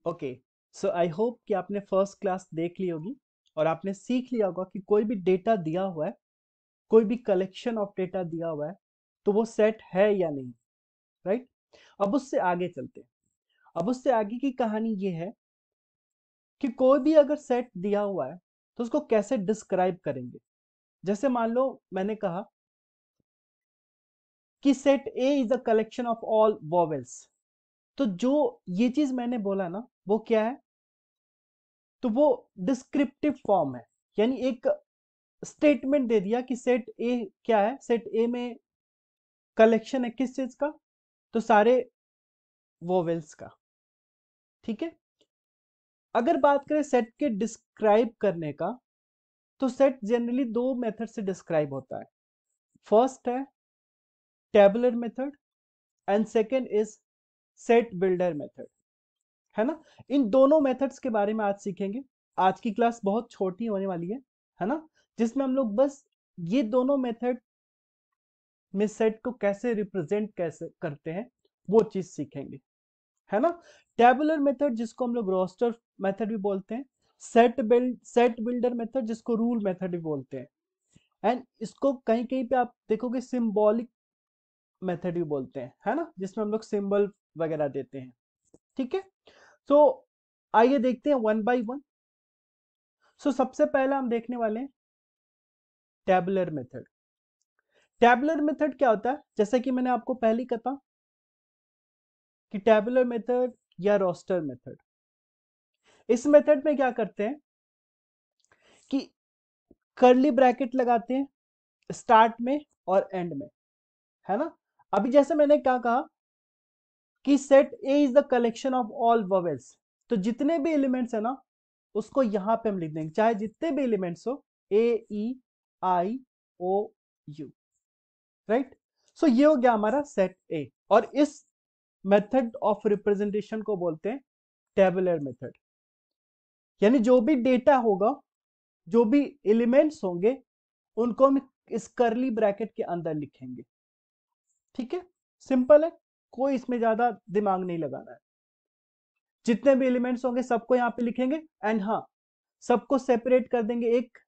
Okay, so I hope कि आपने first class देख ली होगी और आपने सीख लिया होगा कि कोई भी डेटा दिया हुआ है, कोई भी कलेक्शन ऑफ डेटा दिया हुआ है, तो वो सेट है या नहीं, राइट। अब उससे आगे चलते हैं। अब उससे आगे की कहानी ये है कि कोई भी अगर सेट दिया हुआ है तो उसको कैसे डिस्क्राइब करेंगे। जैसे मान लो मैंने कहा कि set A is a collection of all vowels, तो जो ये चीज मैंने बोला ना वो क्या है, तो वो डिस्क्रिप्टिव फॉर्म है। यानी एक स्टेटमेंट दे दिया कि सेट ए क्या है, सेट ए में कलेक्शन है किस चीज का, तो सारे वोवेल्स का। ठीक है। अगर बात करें सेट के डिस्क्राइब करने का, तो सेट जनरली दो मेथड से डिस्क्राइब होता है। फर्स्ट है tabular method and second is set builder method, है ना। इन दोनों मेथड्स के बारे में आज सीखेंगे। आज की क्लास बहुत छोटी होने वाली है ना, जिसमें हम लोग बस ये दोनों मेथड में सेट को कैसे रिप्रेजेंट कैसे करते हैं वो चीज सीखेंगे, है ना। टेबुलर मेथड जिसको हम लोग रोस्टर मेथड भी बोलते हैं, सेट बिल्डर मेथड जिसको रूल मेथड भी बोलते हैं, एंड इसको कहीं कहीं पे आप देखोगे सिंबॉलिक मेथड भी बोलते हैं, है ना, जिसमें हम लोग सिंबल वगैरह देते हैं। ठीक है। तो आइए देखते हैं वन बाय वन। सो सबसे पहले हम देखने वाले हैं टेबुलर मेथड। टेबुलर मेथड क्या होता है, जैसा कि मैंने आपको पहले ही कहा कि टेबुलर मेथड या रोस्टर मेथड, इस मेथड में क्या करते हैं कि कर्ली ब्रैकेट लगाते हैं स्टार्ट में और एंड में, है ना। अभी जैसे मैंने क्या कहा कि set A is the collection of all vowels, तो जितने भी एलिमेंट्स है ना उसको यहां पे हम लिख देंगे, चाहे जितने भी एलिमेंट्स हो, ए ई आई ओ यू, राइट। सो ये हो गया हमारा सेट ए, और इस मेथड ऑफ रिप्रेजेंटेशन को बोलते हैं टेबुलर मेथड। यानी जो भी डेटा होगा, जो भी एलिमेंट्स होंगे, उनको हम इस करली ब्रैकेट के अंदर लिखेंगे। ठीक है, सिंपल है, कोई इसमें ज्यादा दिमाग नहीं लगाना है। जितने भी एलिमेंट्स होंगे सबको यहाँ पे लिखेंगे, एंड हाँ, सबको सेपरेट कर देंगे एक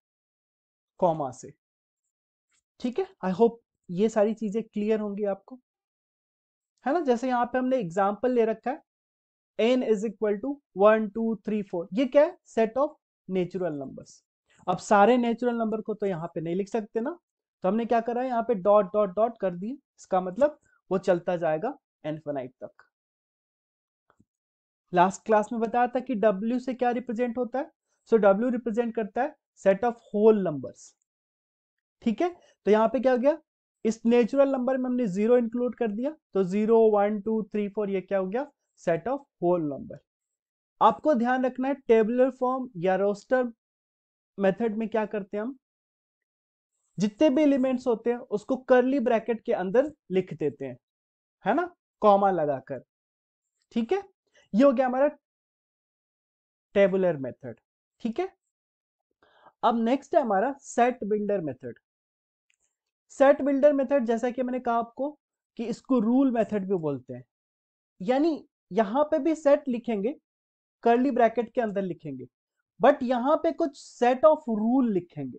कॉमा से। ठीक है, आई होप ये सारी चीजें क्लियर होंगी आपको, है ना। जैसे यहाँ पे हमने एग्जाम्पल ले रखा है n इज इक्वल टू 1 2 3 4, ये क्या है, सेट ऑफ नेचुरल नंबर्स। अब सारे नेचुरल नंबर को तो यहाँ पे नहीं लिख सकते ना, तो हमने क्या करा है, यहाँ पे डॉट डॉट डॉट कर दिए, इसका मतलब वो चलता जाएगा इनफिनाइट तक। लास्ट क्लास में बताया था कि W से क्या रिप्रेजेंट होता है, सो W रिप्रेजेंट करता है सेट ऑफ होल नंबर्स। ठीक है, तो यहाँ पे क्या हो गया, इस नेचुरल नंबर में हमने जीरो इंक्लूड कर दिया, तो 0 1 2 3 4 ये क्या हो गया, सेट ऑफ होल नंबर। आपको ध्यान रखना है टेबुलर फॉर्म या रोस्टर मेथड में क्या करते हैं हम, जितने भी एलिमेंट्स होते हैं उसको करली ब्रैकेट के अंदर लिख देते हैं, है ना, कॉमा लगाकर। ठीक है, ये हो गया हमारा टेबुलर मेथड। ठीक है। अब नेक्स्ट है हमारा set builder method. Set builder method जैसा कि मैंने कहा आपको कि इसको रूल मेथड भी बोलते हैं। यानी यहां पे भी सेट लिखेंगे, कर्ली ब्रैकेट के अंदर लिखेंगे, बट यहां पे कुछ सेट ऑफ रूल लिखेंगे,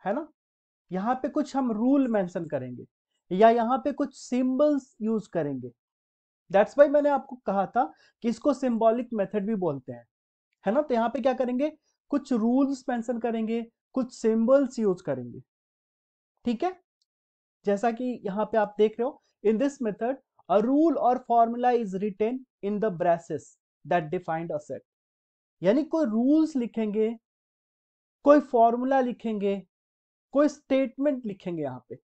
है ना। यहां पे कुछ हम रूल मेंशन करेंगे या यहां पे कुछ सिंबल्स यूज करेंगे। दैट्स वाई मैंने आपको कहा था कि इसको सिंबॉलिक मेथड भी बोलते हैं, है ना। तो यहां पे क्या करेंगे, कुछ रूल्स मेंशन करेंगे, कुछ सिंबल्स यूज करेंगे। ठीक है, जैसा कि यहाँ पे आप देख रहे हो, in this method a rule और formula is written in the braces that defined a set. यानी कोई रूल्स लिखेंगे, कोई फॉर्मूला लिखेंगे, कोई स्टेटमेंट लिखेंगे यहाँ पे।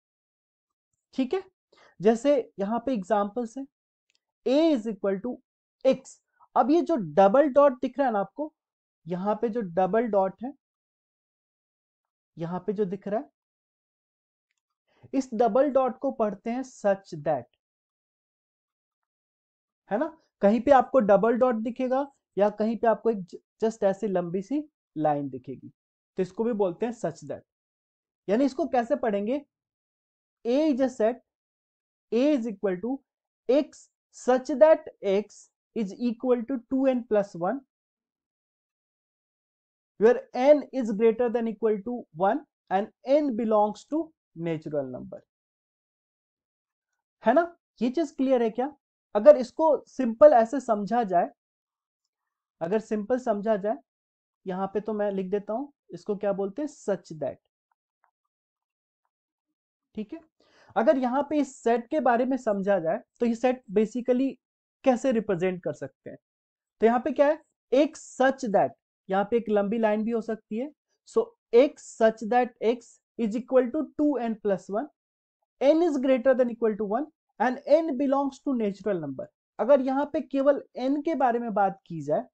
ठीक है, जैसे यहाँ पे एग्जांपल्स है, a is equal to x. अब ये जो डबल डॉट दिख रहा है ना आपको, यहाँ पे जो डबल डॉट है, यहाँ पे जो दिख रहा है, इस डबल डॉट को पढ़ते हैं सच दैट, है ना। कहीं पे आपको डबल डॉट दिखेगा या कहीं पे आपको एक जस्ट ऐसी लंबी सी लाइन दिखेगी, तो इसको भी बोलते हैं सच दैट। यानी इसको कैसे पढ़ेंगे, a is a set, a is equal to x such that x is equal to 2n plus 1, where n is greater than equal to 1 and n belongs to natural number. है ना, ये चीज clear है क्या? अगर इसको simple ऐसे समझा जाए, अगर सिंपल समझा जाए, यहां पे तो मैं लिख देता हूं, इसको क्या बोलते हैं, सच दैट। ठीक है, अगर यहां पे इस सेट के बारे में समझा जाए तो ये सेट बेसिकली कैसे रिप्रेजेंट कर सकते हैं? तो यहाँ पे क्या है, एक सच दैट, यहाँ पे एक लंबी लाइन भी हो सकती है। सो एक such that x is equal to 2n plus 1, n is greater than equal to 1 and n belongs to natural number. अगर यहाँ पे केवल n के बारे में बात की जाए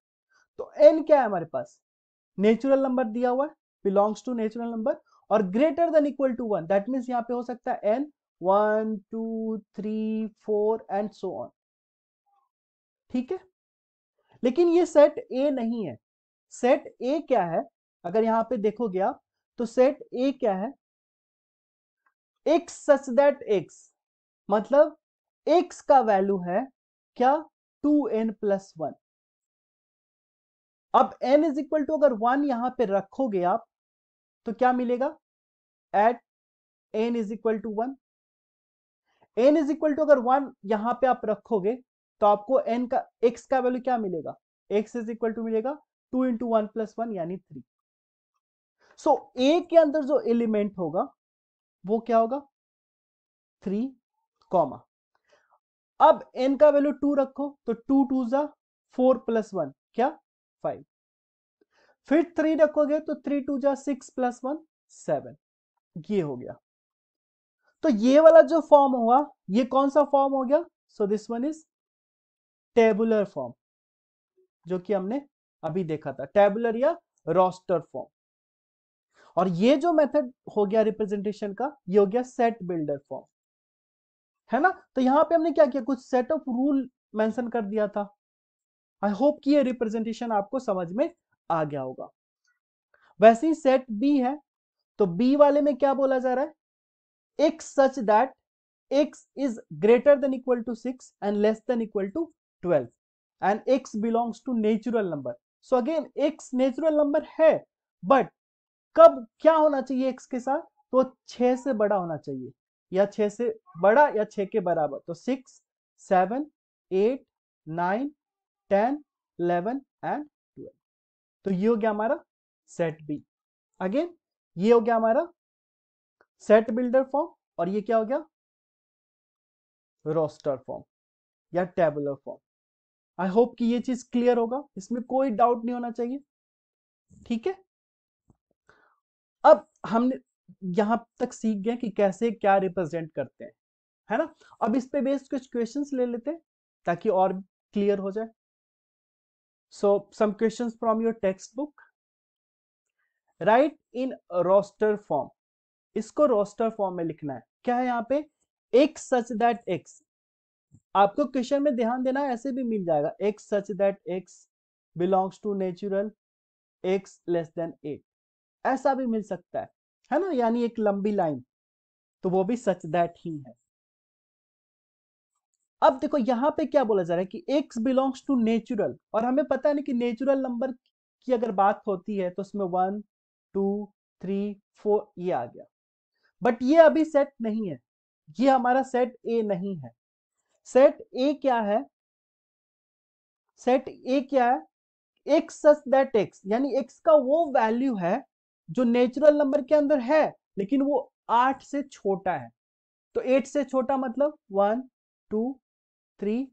तो n क्या है हमारे पास, नेचुरल नंबर दिया हुआ है, बिलोंग्स टू नेचुरल नंबर, और greater than equal to 1, that means यहाँ पे हो सकता है n 1 2 3 4 एंड सो ऑन। ठीक है, लेकिन ये सेट ए नहीं है। सेट ए क्या है, अगर यहां पे देखोगे आप तो सेट ए क्या है, x सच दैट x, मतलब x का वैल्यू है क्या, 2n प्लस 1। अब n इज इक्वल टू अगर 1 यहां पे रखोगे आप तो क्या मिलेगा, at n is equal to 1। n is equal to अगर 1 यहां पे आप रखोगे तो आपको n का x का वैल्यू क्या मिलेगा, x इज इक्वल टू मिलेगा 2 इंटू 1 प्लस 1 यानी 3। सो ए के अंदर जो एलिमेंट होगा वो क्या होगा, 3 कॉमा, अब n का वैल्यू 2 रखो तो 2 2 जा 4 प्लस 1 क्या 5, फिर 3 रखोगे तो 3 2 जा 6 प्लस 1 7, ये हो गया। तो ये वाला जो फॉर्म हुआ ये कौन सा फॉर्म हो गया, so this one is tabular form, जो कि हमने अभी देखा था, टेबुलर या रोस्टर फॉर्म। और ये जो मेथड हो गया रिप्रेजेंटेशन का, ये हो गया सेट बिल्डर फॉर्म, है ना। तो यहां पे हमने क्या किया, कुछ सेट ऑफ रूल मेंशन कर दिया था। आई होप कि ये रिप्रेजेंटेशन आपको समझ में आ गया होगा। वैसे ही सेट बी है, तो बी वाले में क्या बोला जा रहा है, x such that x is greater than equal to 6 and less than equal to 12 and x belongs to natural number। so again x natural number है, but कब क्या होना चाहिए x के साथ, तो 6 से बड़ा होना चाहिए, या 6 से बड़ा या 6 के बराबर। तो 6 7 8 9 10 11 एंड 12। तो ये हो गया हमारा सेट बी। अगेन ये हो गया हमारा सेट बिल्डर फॉर्म, और ये क्या हो गया, रोस्टर फॉर्म या टेबुलर फॉर्म। आई होप कि ये चीज क्लियर होगा, इसमें कोई डाउट नहीं होना चाहिए। ठीक है, अब हमने यहां तक सीख गए कि कैसे क्या रिप्रेजेंट करते हैं, है ना। अब इस पे बेस्ड कुछ क्वेश्चंस ले लेते हैं ताकि और क्लियर हो जाए। So some questions from your textbook, write in roster form. इसको रोस्टर फॉर्म में लिखना है। क्या है यहाँ पे, एक्स सच दैट एक्स, आपको क्वेश्चन में ध्यान देना है, ऐसे भी मिल जाएगा, x such that x belongs to natural x less than 8, ऐसा भी मिल सकता है ना, यानी एक लंबी लाइन, तो वो भी सच दैट ही है। अब देखो यहां पे क्या बोला जा रहा है कि x बिलोंग्स टू नेचुरल, और हमें पता है ना कि नेचुरल नंबर की अगर बात होती है तो उसमें 1 2 3 4 ये आ गया, बट ये अभी सेट नहीं है, ये हमारा सेट ए नहीं है। सेट ए क्या है, सेट ए क्या है, एक्स सच दैट एक्स, यानी एक्स का वो वैल्यू है जो नेचुरल नंबर के अंदर है लेकिन वो 8 से छोटा है। तो 8 से छोटा मतलब 1 2 3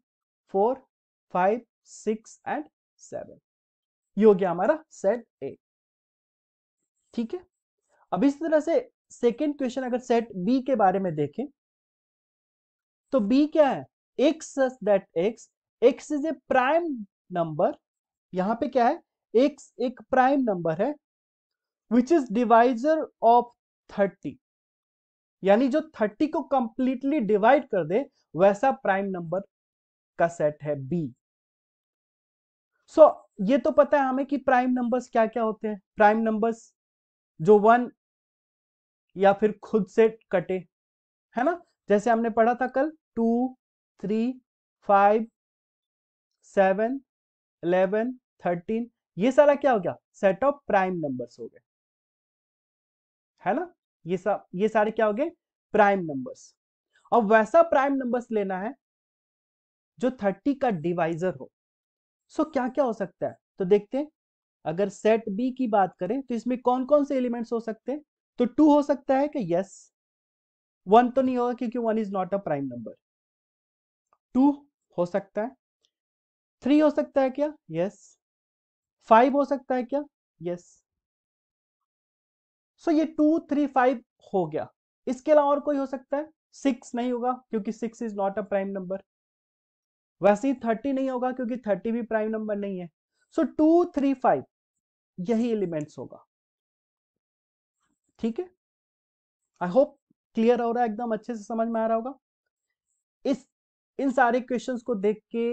4 5 6 एंड 7, ये हो गया हमारा सेट ए। ठीक है, अब इस तरह से सेकेंड क्वेश्चन अगर सेट बी के बारे में देखें तो बी क्या है, x such that x, x is a prime number, यहां पे क्या है, एक्स एक प्राइम नंबर है विच इज डिवाइजर ऑफ 30, यानी जो 30 को कंप्लीटली डिवाइड कर दे वैसा प्राइम नंबर का सेट है बी। सो ये तो पता है हमें कि प्राइम नंबर्स क्या क्या होते हैं, प्राइम नंबर्स जो 1 या फिर खुद से कटे, है ना, जैसे हमने पढ़ा था कल 2 3 5 7, 11, 13, ये सारा क्या हो गया, सेट ऑफ प्राइम नंबर्स हो गए, है ना। ये सारे क्या हो गए, प्राइम नंबर्स। अब वैसा प्राइम नंबर्स लेना है जो 30 का डिवाइजर हो। सो क्या क्या हो सकता है, तो देखते हैं। अगर सेट बी की बात करें तो इसमें कौन कौन से एलिमेंट्स हो सकते हैं, तो 2 हो सकता है कि यस, 1 तो नहीं होगा क्योंकि 1 is not a prime number. 2 हो सकता है, 3 हो सकता है क्या, यस। 5 हो सकता है क्या, यस। सो ये 2, 3, 5 हो गया। इसके अलावा और कोई हो सकता है, 6 नहीं होगा क्योंकि 6 is not a prime number. वैसे ही 30 नहीं होगा क्योंकि 30 भी प्राइम नंबर नहीं है। सो 2, 3, 5 यही एलिमेंट्स होगा, ठीक है। आई होप क्लियर हो रहा है, एकदम अच्छे से समझ में आ रहा होगा। इस इन सारे क्वेश्चंस को देख के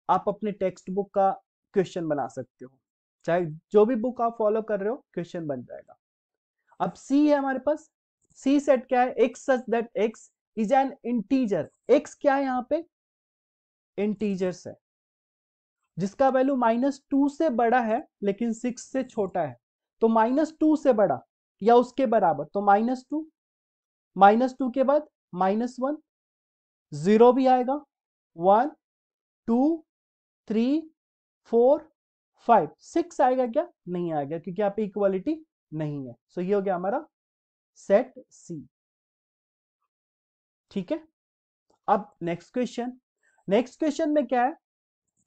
आप अपने टेक्स्ट बुक का क्वेश्चन बना सकते हो, चाहे जो भी बुक आप फॉलो कर रहे हो क्वेश्चन बन जाएगा। अब सी है हमारे पास। सी सेट क्या है, x such that x is N integer. X क्या है, यहाँ पे इंटीजर्स है जिसका वैल्यू -2 से बड़ा है लेकिन 6 से छोटा है। तो -2 से बड़ा या उसके बराबर, तो -2, -2 के बाद -1, 0 भी आएगा, 1, 2, 3, 4, 5, 6 आएगा क्या, नहीं आएगा क्योंकि यहाँ पे इक्वालिटी नहीं है। सो ये हो गया हमारा सेट सी, ठीक है। अब नेक्स्ट क्वेश्चन में क्या है,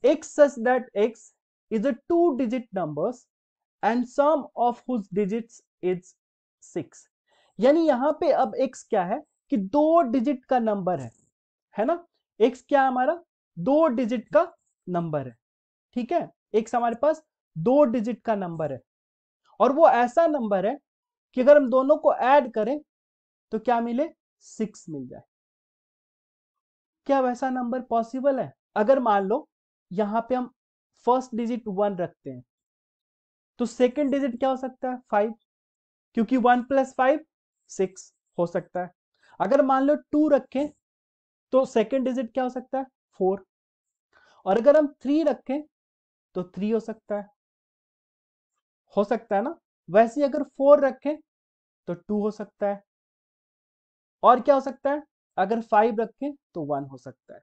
x such that x is a 2-digit numbers and sum of whose digits is 6। यानी यहां पे अब x क्या है कि 2 डिजिट का नंबर है ना। x क्या है हमारा, 2 डिजिट का नंबर है, ठीक है। x हमारे पास 2 डिजिट का नंबर है और वो ऐसा नंबर है कि अगर हम दोनों को ऐड करें तो क्या मिले, 6 मिल जाए। क्या वैसा नंबर पॉसिबल है, अगर मान लो यहां पे हम फर्स्ट डिजिट 1 रखते हैं तो सेकंड डिजिट क्या हो सकता है, 5, क्योंकि 1 + 5 6 हो सकता है। अगर मान लो 2 रखें तो सेकंड डिजिट क्या हो सकता है, 4। और अगर हम 3 रखें तो 3 हो सकता है ना। वैसे ही अगर 4 रखें तो 2 हो सकता है। और क्या हो सकता है, अगर 5 रखें तो 1 हो सकता है।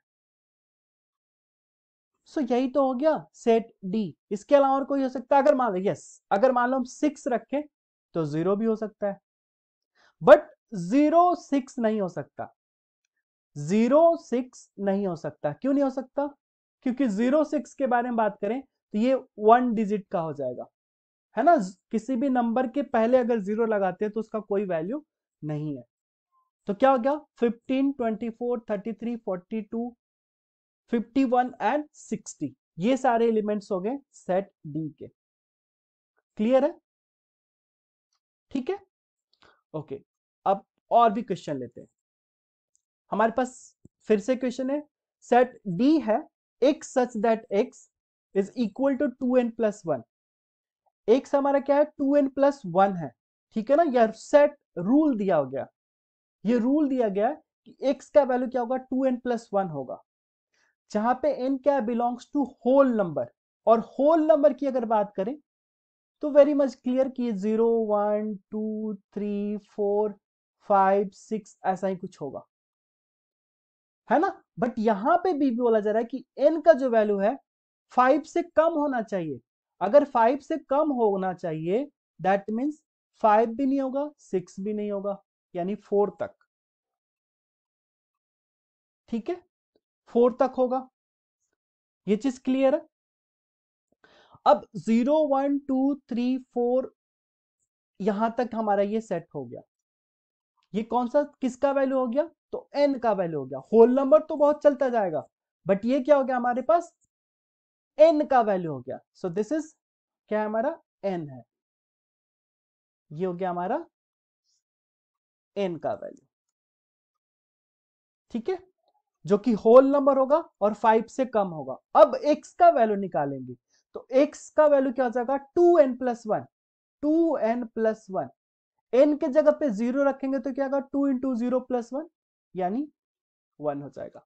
सो यही तो हो गया सेट डी। इसके अलावा और कोई हो सकता है, अगर मान लो यस, अगर मान लो हम 6 रखें तो 0 भी हो सकता है। बट 0, 6 नहीं हो सकता, 0, 6 नहीं हो सकता। क्यों नहीं हो सकता, क्योंकि 0, 6 के बारे में बात करें तो ये 1 डिजिट का हो जाएगा, है ना। किसी भी नंबर के पहले अगर 0 लगाते हैं तो उसका कोई वैल्यू नहीं है। तो क्या हो गया, 15, 24, 33, 42, 51 एंड 60 ये सारे एलिमेंट्स हो गए सेट डी के। क्लियर है, ठीक है, ओके। अब और भी क्वेश्चन लेते हैं। हमारे पास फिर से क्वेश्चन है, सेट डी है, x such that x is equal to 2n+1। x हमारा क्या है, 2n+1 है, ठीक है ना। यह सेट रूल दिया हो गया, ये रूल दिया गया कि x का वैल्यू क्या होगा, 2n+1 होगा, जहां पे n क्या बिलोंग्स टू होल नंबर। और होल नंबर की अगर बात करें तो वेरी मच क्लियर कि 0, 1, 2, 3, 4, 5, 6 ऐसा ही कुछ होगा, है ना। बट यहां पे भी बोला जा रहा है कि n का जो वैल्यू है 5 से कम होना चाहिए। अगर 5 से कम होना चाहिए दैट मीन्स 5 भी नहीं होगा, 6 भी नहीं होगा, यानी 4 तक, ठीक है, 4 तक होगा। ये चीज क्लियर है। अब 0, 1, 2, 3, 4 यहां तक हमारा ये सेट हो गया। ये कौन सा किसका वैल्यू हो गया, तो n का वैल्यू हो गया। होल नंबर तो बहुत चलता जाएगा, बट ये क्या हो गया हमारे पास, n का वैल्यू हो गया। सो दिस इज क्या है हमारा, n है, ये हो गया हमारा n का वैल्यू, ठीक है, जो कि होल नंबर होगा और 5 से कम होगा। अब x का वैल्यू निकालेंगे तो x का वैल्यू क्या हो जाएगा, 2n+1, 2n+1। n के जगह पे 0 रखेंगे तो क्या होगा, 2 × 0+1 यानी 1 हो जाएगा।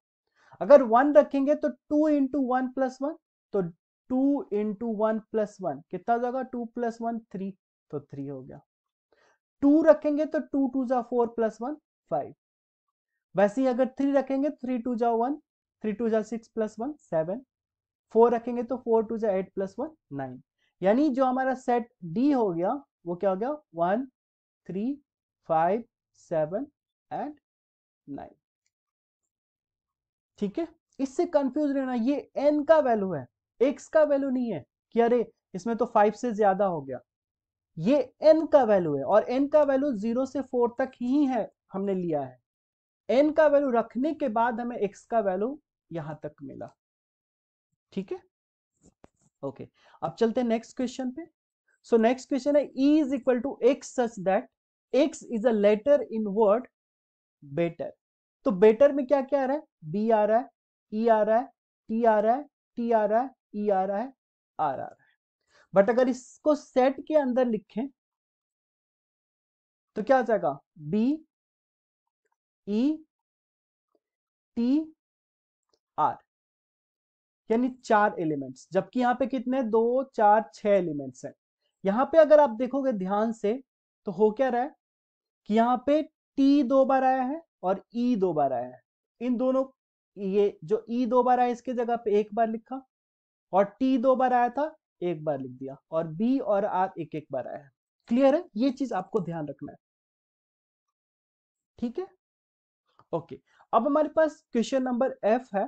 अगर 1 रखेंगे तो 2 × 1+1 तो 2 इंटू 1 प्लस 1 कितना हो जाएगा, 2 प्लस 1 3, तो 3 हो गया। 2 रखेंगे तो 2 2 जा 4 प्लस 1 5। वैसे ही अगर 3 रखेंगे 3 2 जा 1, 3 2 जा 6 प्लस 1 7, 4 रखेंगे तो 4 2 जा 8 प्लस 1 9। यानी जो हमारा सेट डी हो गया वो क्या हो गया, 1 3 5 7 एंड 9। ठीक है, इससे कंफ्यूज रहना, ये n का वैल्यू है, x का वैल्यू नहीं है कि अरे इसमें तो 5 से ज्यादा हो गया। ये n का वैल्यू है और n का वैल्यू 0 से 4 तक ही है, हमने लिया है। n का वैल्यू रखने के बाद हमें x का वैल्यू यहां तक मिला। ठीक है, ओके। अब चलते हैं नेक्स्ट क्वेश्चन पे। सो नेक्स्ट क्वेश्चन है e is equal to x such that x is a letter in word better. तो बेटर में क्या क्या आ रहा है, b आ रहा है, e आ रहा है, t आ रहा है, t आ रहा है, e आ रहा है, r आ रहा है। बट अगर इसको सेट के अंदर लिखें तो क्या आ जाएगा, b e t r, यानी 4 एलिमेंट्स, जबकि यहां पे कितने 2 4 6 एलिमेंट्स हैं। यहां पे अगर आप देखोगे ध्यान से तो हो क्या रहा है कि यहाँ पे t 2 बार आया है और e 2 बार आया है। इन दोनों, ये जो e 2 बार आया इसके जगह पे एक बार लिखा, और t 2 बार आया था एक बार लिख दिया, और b और r एक एक बार आया है। क्लियर है, ये चीज आपको ध्यान रखना है। ठीक है, ओके। अब हमारे पास क्वेश्चन नंबर f है।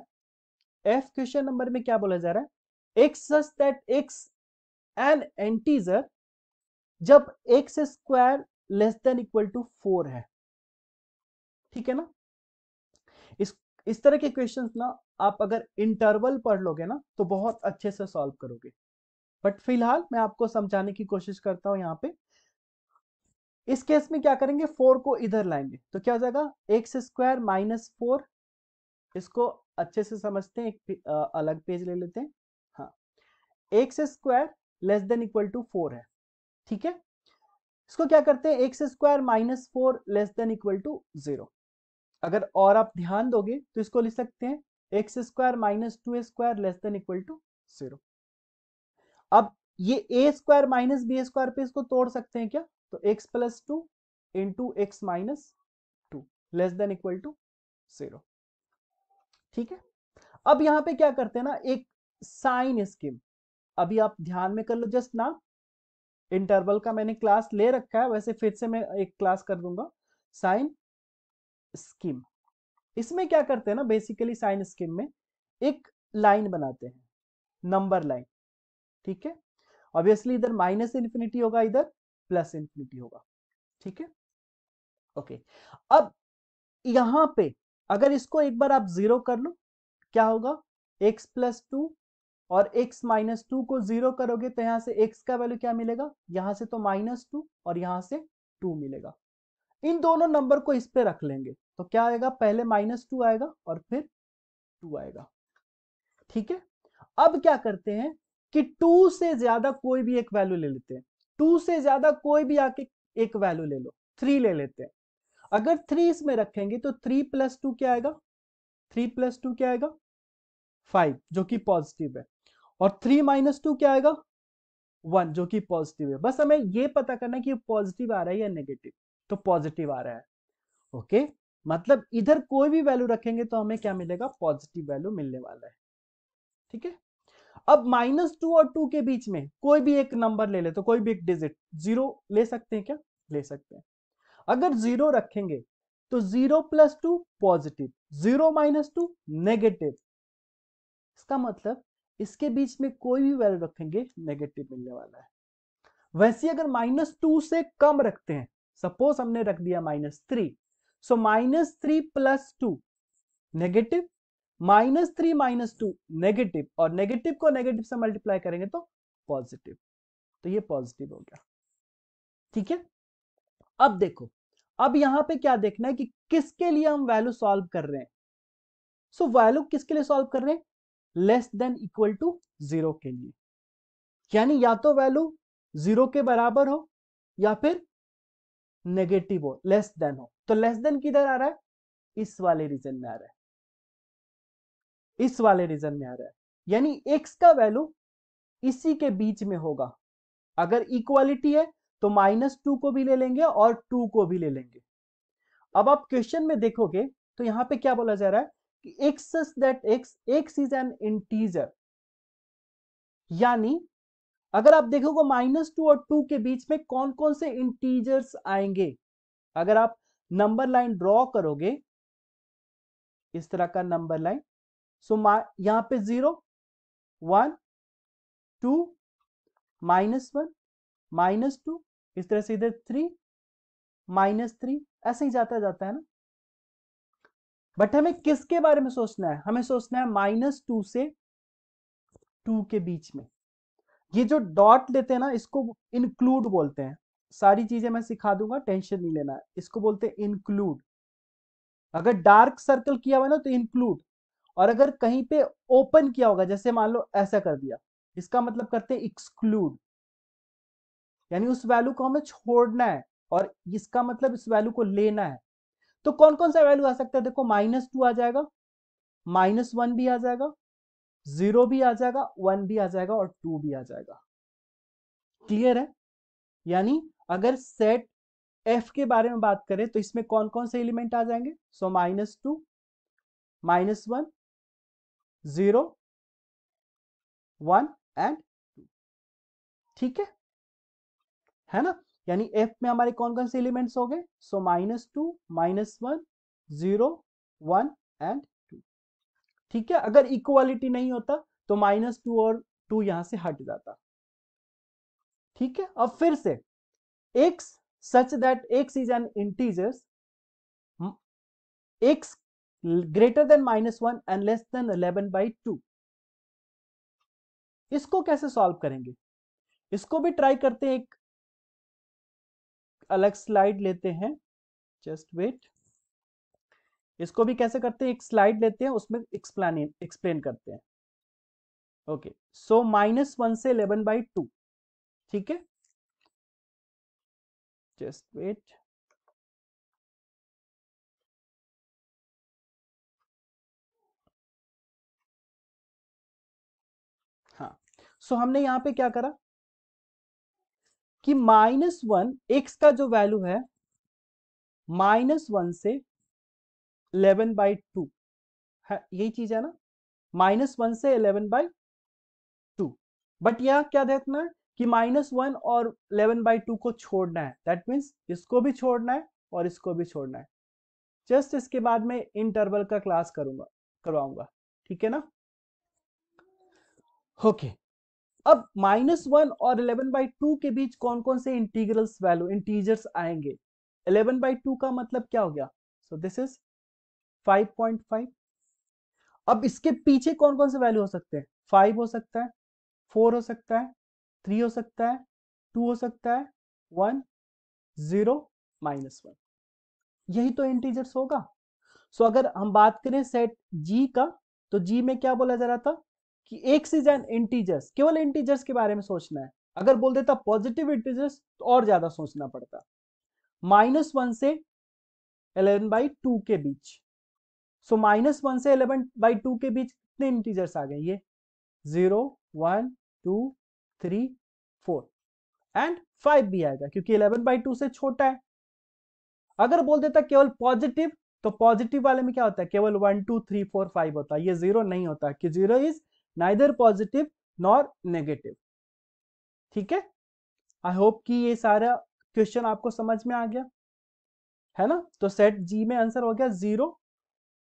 f क्वेश्चन नंबर में क्या बोला जा रहा है, x such that x an integer जब x square less than equal to 4 है। ठीक है ना, इस तरह के क्वेश्चंस ना आप अगर इंटरवल पढ़ लोगे ना तो बहुत अच्छे से सॉल्व करोगे। बट फिलहाल मैं आपको समझाने की कोशिश करता हूं। यहाँ पे इस केस में क्या करेंगे, 4 को इधर लाएंगे तो क्या हो जाएगा, एक्स स्क्वायर माइनस 4। इसको अच्छे से समझते हैं, एक अलग पेज ले लेते हैं। हाँ, x square less than equal to 4 है। ठीक है, इसको क्या करते हैं, x square minus 4 less than equal to 0। अगर और आप ध्यान दोगे तो इसको लिख सकते हैं x square minus 2 square less than equal to 0। अब ये a square minus b square पे इसको तोड़ सकते हैं क्या, तो x plus 2 into x minus 2 less than equal to 0। ठीक है, अब यहां पे क्या करते हैं ना, एक साइन स्कीम, अभी आप ध्यान में कर लो जस्ट ना। इंटरवल का मैंने क्लास ले रखा है, वैसे फिर से मैं एक क्लास कर दूंगा, साइन स्कीम। इसमें क्या करते हैं ना, बेसिकली साइन स्कीम में एक लाइन बनाते हैं, नंबर लाइन। ठीक है, ऑब्वियसली इधर माइनस इंफिनिटी होगा, इधर प्लस इंफिनिटी होगा। ठीक है, ओके। अब यहां पे अगर इसको एक बार आप जीरो कर लो, क्या होगा, x प्लस 2 और x माइनस 2 को जीरो करोगे तो यहां से x का वैल्यू क्या मिलेगा, यहां से तो -2 और यहां से 2 मिलेगा। इन दोनों नंबर को इस पे रख लेंगे तो क्या आएगा, पहले -2 आएगा और फिर 2 आएगा। ठीक है, अब क्या करते हैं कि 2 से ज्यादा कोई भी एक वैल्यू ले लेते हैं। 2 से ज्यादा कोई भी आके एक वैल्यू ले लो, 3 ले लेते हैं। अगर 3 इसमें रखेंगे तो 3 प्लस 2 क्या आएगा, 3 प्लस 2 क्या आएगा 5, जो कि पॉजिटिव है। और 3 माइनस 2 क्या आएगा 1, जो कि पॉजिटिव है। बस हमें ये पता करना है कि पॉजिटिव आ रहा है या नेगेटिव, तो पॉजिटिव आ रहा है। ओके, मतलब इधर कोई भी वैल्यू रखेंगे तो हमें क्या मिलेगा, पॉजिटिव वैल्यू मिलने वाला है। ठीक है, अब -2 और 2 के बीच में कोई भी एक नंबर ले ले, तो कोई भी एक डिजिट 0 ले सकते हैं क्या, ले सकते हैं। अगर 0 रखेंगे तो 0 प्लस 2 पॉजिटिव, 0 माइनस 2 नेगेटिव। इसका मतलब इसके बीच में कोई भी वैल्यू रखेंगे नेगेटिव मिलने वाला है। वैसे अगर -2 से कम रखते हैं, सपोज हमने रख दिया -3, सो -3 प्लस 2 नेगेटिव, -3 माइनस 2 नेगेटिव, और नेगेटिव को नेगेटिव से मल्टीप्लाई करेंगे तो पॉजिटिव, तो ये पॉजिटिव हो गया। ठीक है, अब देखो, अब यहां पे क्या देखना है कि किसके लिए हम वैल्यू सॉल्व कर रहे हैं। सो वैल्यू किसके लिए सॉल्व कर रहे हैं, लेस देन इक्वल टू 0 के लिए। यानी या तो वैल्यू 0 के बराबर हो या फिर नेगेटिव हो, लेस देन हो। तो लेस देन किधर आ रहा है, इस वाले रीजन में आ रहा है, इस वाले रीजन में आ रहा है। यानी x का वैल्यू इसी के बीच में होगा। अगर इक्वालिटी है तो -2 को भी ले लेंगे और 2 को भी ले लेंगे। अब आप क्वेश्चन में देखोगे तो यहां पे क्या बोला जा रहा है कि x such that x is an integer, यानी अगर आप देखोगे -2 और 2 के बीच में कौन कौन से इंटीजर्स आएंगे। अगर आप नंबर लाइन ड्रॉ करोगे, इस तरह का नंबर लाइन, सो यहां पे 0 1 2 -1 -2, इस तरह से इधर 3 -3, ऐसे ही जाता है ना। बट हमें किसके बारे में सोचना है, हमें सोचना है -2 से 2 के बीच में। ये जो डॉट लेते हैं ना, इसको इंक्लूड बोलते हैं। सारी चीजें मैं सिखा दूंगा, टेंशन नहीं लेना है। इसको बोलते हैं इंक्लूड। अगर डार्क सर्कल किया हुआ ना तो इंक्लूड, और अगर कहीं पे ओपन किया होगा, जैसे मान लो ऐसा कर दिया, इसका मतलब करते हैं एक्सक्लूड, यानी उस वैल्यू को हमें छोड़ना है और इसका मतलब इस वैल्यू को लेना है। तो कौन कौन सा वैल्यू आ सकता है, देखो -2 आ जाएगा, -1 भी आ जाएगा, 0 भी आ जाएगा, 1 भी आ जाएगा और 2 भी आ जाएगा। क्लियर है? यानी अगर सेट एफ के बारे में बात करें तो इसमें कौन कौन से एलिमेंट आ जाएंगे, सो -2 -1 0 1 एंड 2। ठीक है ना। यानी एफ में हमारे कौन कौन से एलिमेंट्स हो गए, सो -2 -1 0 1 एंड 2। ठीक है, अगर इक्वालिटी नहीं होता तो -2 और 2 यहां से हट जाता। ठीक है, अब फिर से x such that x is an integers, x greater than -1 and less than 11/2, इसको कैसे सॉल्व करेंगे, इसको भी ट्राई करते हैं। एक अलग स्लाइड लेते हैं, जस्ट वेट। इसको भी कैसे करते हैं, एक स्लाइड लेते हैं, उसमें एक्सप्लेन करते हैं। ओके, सो -1 से 11/2। ठीक है, जस्ट वेट। हाँ, सो हमने यहां पे क्या करा कि -1 x का जो वैल्यू है, -1 से 11/2 है, यही चीज है ना, -1 से 11/2। बट यह क्या देखना है कि -1 और 11/2 को छोड़ना है, दैट मीन्स इसको भी छोड़ना है और इसको भी छोड़ना है। जस्ट इसके बाद में इंटरवल का क्लास करवाऊंगा। ठीक है ना। ओके, अब -1 और 11/2 के बीच कौन कौन से इंटीग्रल्स वैल्यू इंटीजर्स आएंगे। 11/2 का मतलब क्या हो गया, सो दिस इज 5.5। अब इसके पीछे कौन कौन से वैल्यू हो सकते हैं, 5 हो सकता है, 4 हो सकता है, 3 हो सकता है, 2 हो सकता है, 1 0 -1, यही तो इंटीजर्स होगा। सो अगर हम बात करें सेट जी का, तो जी में क्या बोला जा रहा था कि एक्स इज एन इंटीजर्स, केवल इंटीजर्स के बारे में सोचना है। अगर बोल देता पॉजिटिव इंटीजर्स तो और ज्यादा सोचना पड़ता। -1 से 11/2 के बीच, सो -1 से 11/2 के बीच कितने इंटीजर्स आ गए, ये 0 1 2 3 4 एंड 5 भी आएगा क्योंकि 11/2 से छोटा है। अगर बोल देता केवल पॉजिटिव, तो पॉजिटिव वाले में क्या होता है, केवल 1 2 3 4 5 होता है, ये 0 नहीं होता कि 0 is neither positive nor negative. ठीक है, आई होप कि ये सारा क्वेश्चन आपको समझ में आ गया है ना। तो सेट जी में आंसर हो गया 0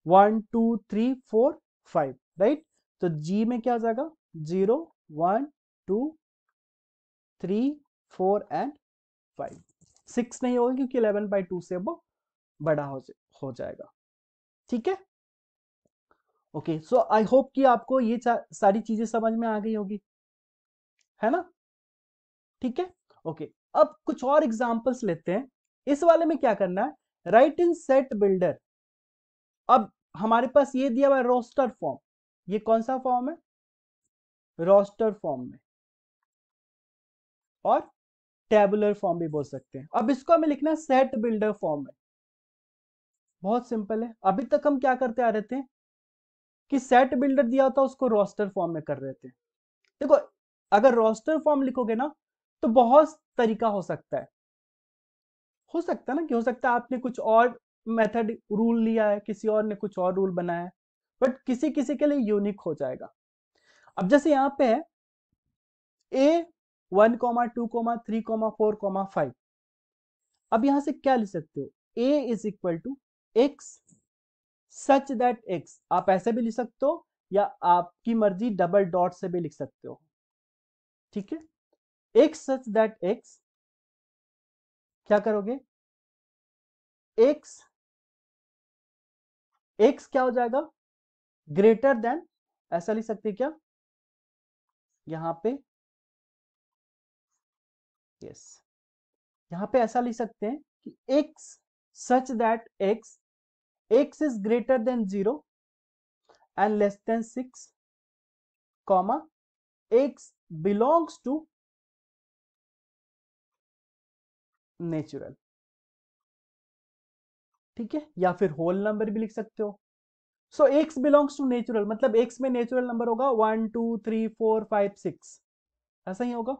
1 2 3 4 5, राइट। तो जी में क्या हो जाएगा, 0 1 2 3 4 एंड 5। 6 नहीं होगा क्योंकि 11/2 से वो बड़ा हो जाएगा। ठीक है, ओके। सो आई होप कि आपको ये सारी चीजें समझ में आ गई होगी, है ना। ठीक है, ओके। अब कुछ और एग्जांपल्स लेते हैं। इस वाले में क्या करना है, राइट इन सेट बिल्डर। अब हमारे पास ये दिया हुआ है रोस्टर फॉर्म, ये कौन सा फॉर्म है, रोस्टर फॉर्म में, और टेबुलर फॉर्म भी बोल सकते हैं। अब इसको हमें लिखना है सेट बिल्डर फॉर्म में। बहुत सिंपल है, अभी तक हम क्या करते आ रहे थे कि सेट बिल्डर दिया होता उसको रोस्टर फॉर्म में कर रहे थे। देखो अगर रोस्टर फॉर्म लिखोगे ना तो बहुत तरीका हो सकता है ना, कि हो सकता है आपने कुछ और मेथड रूल लिया है, किसी और ने कुछ और रूल बनाया है, बट किसी किसी के लिए यूनिक हो जाएगा। अब जैसे यहाँ पे है ए 1,2,3,4,5, अब यहां से क्या लिख सकते हो, A is equal to x such that x, आप ऐसे भी लिख सकते हो या आपकी मर्जी डबल डॉट से भी लिख सकते हो, ठीक है। एक्स सच दैट एक्स, क्या करोगे, एक्स एक्स क्या हो जाएगा, ग्रेटर देन, ऐसा लिख सकते हैं क्या, यहां पे यस, यहां पे ऐसा लिख सकते हैं कि x such that x is greater than 0 and less than 6, comma x belongs to natural, ठीक है, या फिर होल नंबर भी लिख सकते हो। सो एक्स बिलोंग्स टू नेचुरल मतलब एक्स में नेचुरल नंबर होगा 1 2 3 4 5 6, ऐसा ही होगा,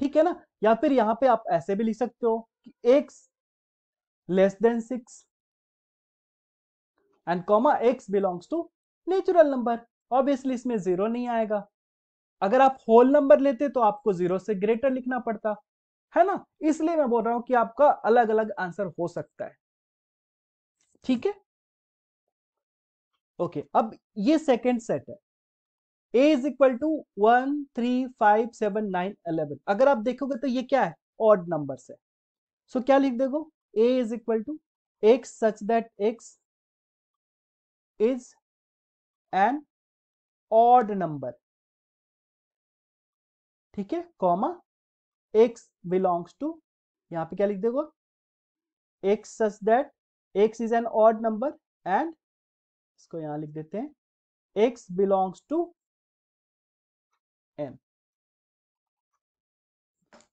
ठीक है ना। या फिर यहां पे आप ऐसे भी लिख सकते हो कि x less than 6 and comma x belongs to natural number, obviously इसमें जीरो नहीं आएगा, अगर आप होल नंबर लेते तो आपको जीरो से ग्रेटर लिखना पड़ता है ना, इसलिए मैं बोल रहा हूं कि आपका अलग अलग आंसर हो सकता है, ठीक है। ओके, अब ये सेकेंड सेट है, a इज इक्वल टू 1 3 5 7 9 11, अगर आप देखोगे तो ये क्या है, ऑड नंबर है। सो क्या लिख दोगे, a is equal to x such that x is an odd number, ठीक है, कॉमा एक्स बिलोंग्स टू, यहां पे क्या लिख दोगे, x such that x is an odd number and, इसको यहां लिख देते हैं एक्स बिलोंग्स टू एन,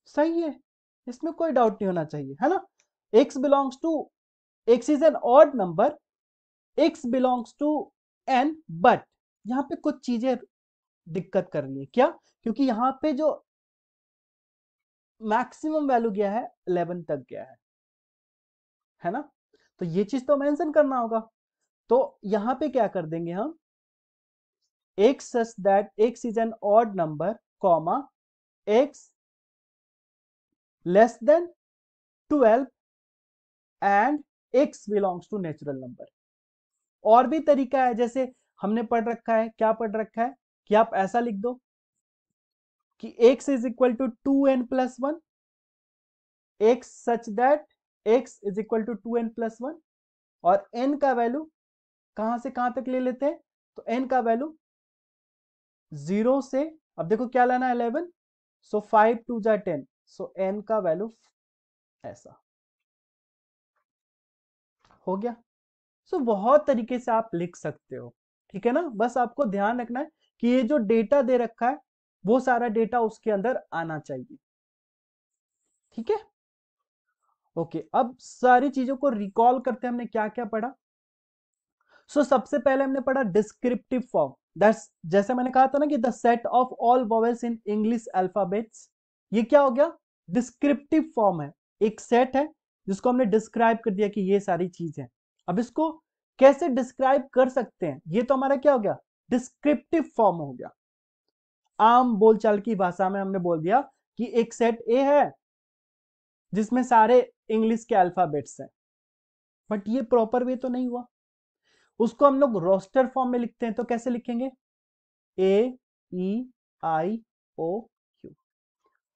सही है, इसमें कोई डाउट नहीं होना चाहिए, है ना। X belongs to, x is an odd number, x belongs to N, but यहां पे कुछ चीजें दिक्कत कर रही है, क्या, क्योंकि यहां पे जो मैक्सिमम वैल्यू गया है 11 तक गया है ना, तो ये चीज तो मेंशन करना होगा, तो यहां पे क्या कर देंगे हम, x such that x is an odd number, comma x less than 12 and x belongs to natural number. और भी तरीका है, जैसे हमने पढ़ रखा है, क्या पढ़ रखा है, कि आप ऐसा लिख दो कि x is equal to 2n+1, x such that x is equal to 2n+1, और n का वैल्यू कहां से कहां तक ले लेते हैं, तो n का वैल्यू 0 से, अब देखो क्या लाना है 11, सो 5 2 जा 10, सो n का वैल्यू ऐसा हो गया। सो बहुत तरीके से आप लिख सकते हो, ठीक है ना, बस आपको ध्यान रखना है कि ये जो डेटा दे रखा है वो सारा डेटा उसके अंदर आना चाहिए, ठीक है। ओके, अब सारी चीजों को रिकॉल करते हैं, हमने क्या क्या पढ़ा। सबसे पहले हमने पढ़ा डिस्क्रिप्टिव फॉर्म, दैट्स जैसे मैंने कहा था ना कि the set of all vowels in English alphabets, ये क्या हो गया, डिस्क्रिप्टिव फॉर्म है, एक सेट है जिसको हमने डिस्क्राइब कर दिया कि ये सारी चीज है। अब इसको कैसे डिस्क्राइब कर सकते हैं, ये तो हमारा क्या हो गया, डिस्क्रिप्टिव फॉर्म हो गया। आम बोलचाल की भाषा में हमने बोल दिया कि एक सेट ए है जिसमें सारे इंग्लिश के अल्फाबेट्स हैं, बट ये प्रॉपर वे तो नहीं हुआ, उसको हम लोग रोस्टर फॉर्म में लिखते हैं, तो कैसे लिखेंगे, A E I O U,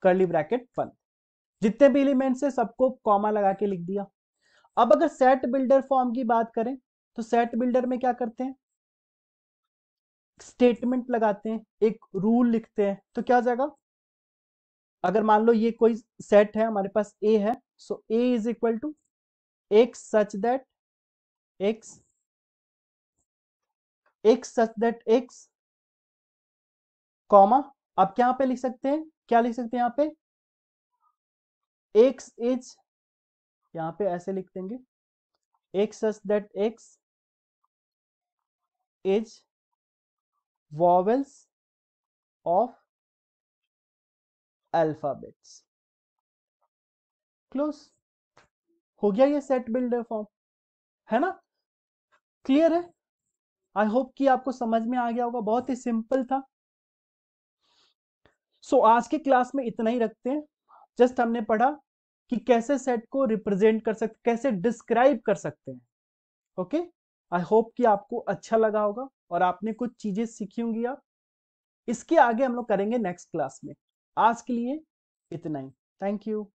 curly bracket बंद, जितने भी एलिमेंट्स है सबको कॉमा लगा के लिख दिया। अब अगर सेट बिल्डर फॉर्म की बात करें तो सेट बिल्डर में क्या करते हैं, स्टेटमेंट लगाते हैं, एक रूल लिखते हैं, तो क्या हो जाएगा, अगर मान लो ये कोई सेट है हमारे पास ए है, so A is equal to x such that x, x such that x, comma, अब क्या पे लिख सकते हैं, क्या लिख सकते हैं यहाँ पे, एक्स इज, यहाँ पे ऐसे लिख देंगे x such that x is vowels of alphabets. Close हो गया ये सेट बिल्डर फॉर्म, है ना? क्लियर है? आई होप कि आपको समझ में आ गया होगा, बहुत ही सिंपल था। आज के क्लास में इतना ही रखते हैं। जस्ट हमने पढ़ा कि कैसे सेट को रिप्रेजेंट कर सकते, कैसे डिस्क्राइब कर सकते हैं। ओके, आई होप कि आपको अच्छा लगा होगा और आपने कुछ चीजें सीखी होंगी। आप इसके आगे हम लोग करेंगे नेक्स्ट क्लास में। आज के लिए इतना ही। Thank you.